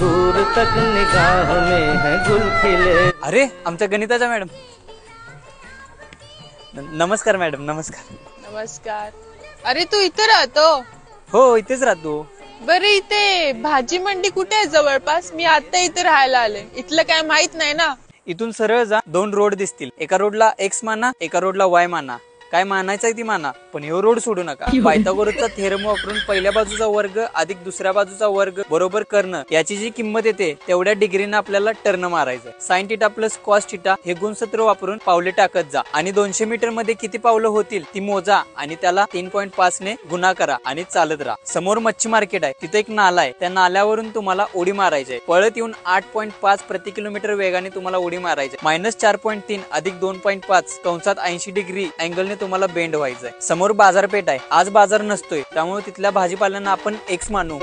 दूर तक निगाह में है गुल खिले। अरे आमच्या गणिताच्या मॅडम, नमस्कार मॅडम. नमस्कार. नमस्कार. अरे तू इथे राहतो? हो इथेच राहतो. बरं इथे भाजी मंडी कुठे आहे जवळपास? मी आता इथे राहायला आले, इथलं काय माहित नाही ना. इथून सरळ जा, 2 रोड दिसतील. एका रोडला एक्स माना, एका रोडला वाय माना. काय मानायचंय ती माना, पण हे रोड सोडू नका. पायथागोरसचा थेरम वापरून पहिल्या बाजूचा वर्ग अधिक दुसऱ्या बाजूचा वर्ग बरोबर कर्ण याची जी किंमत येते तेवढ्या डिग्रीने आपल्याला टर्न मारायचंय. Sine theta plus cos theta हे गुणसूत्र वापरून पावले टाकत जा आणि 200 मीटर मध्ये किती पावलं होतील ती मोजा आणि त्याला 3.5 ने गुणा करा आणि चालत राहा. समोर मच्छी मार्केट आहे, तिथे एक नाला आहे, त्या नाल्यावरून तुम्हाला उडी मारायची आहे. पळत येऊन 8.5 प्रति किलोमीटर वेगाने तुम्हाला उडी मारायची. -4.3 अधिक 2.5 कंसात 80 डिग्री अँगलने तुम्हाला बेंड व्हायचंय. समोर बाजारपेठ आहे, आज बाजार नसतोय त्यामुळे तिथल्या भाजीपाल्यांना आपण एक्स मानू.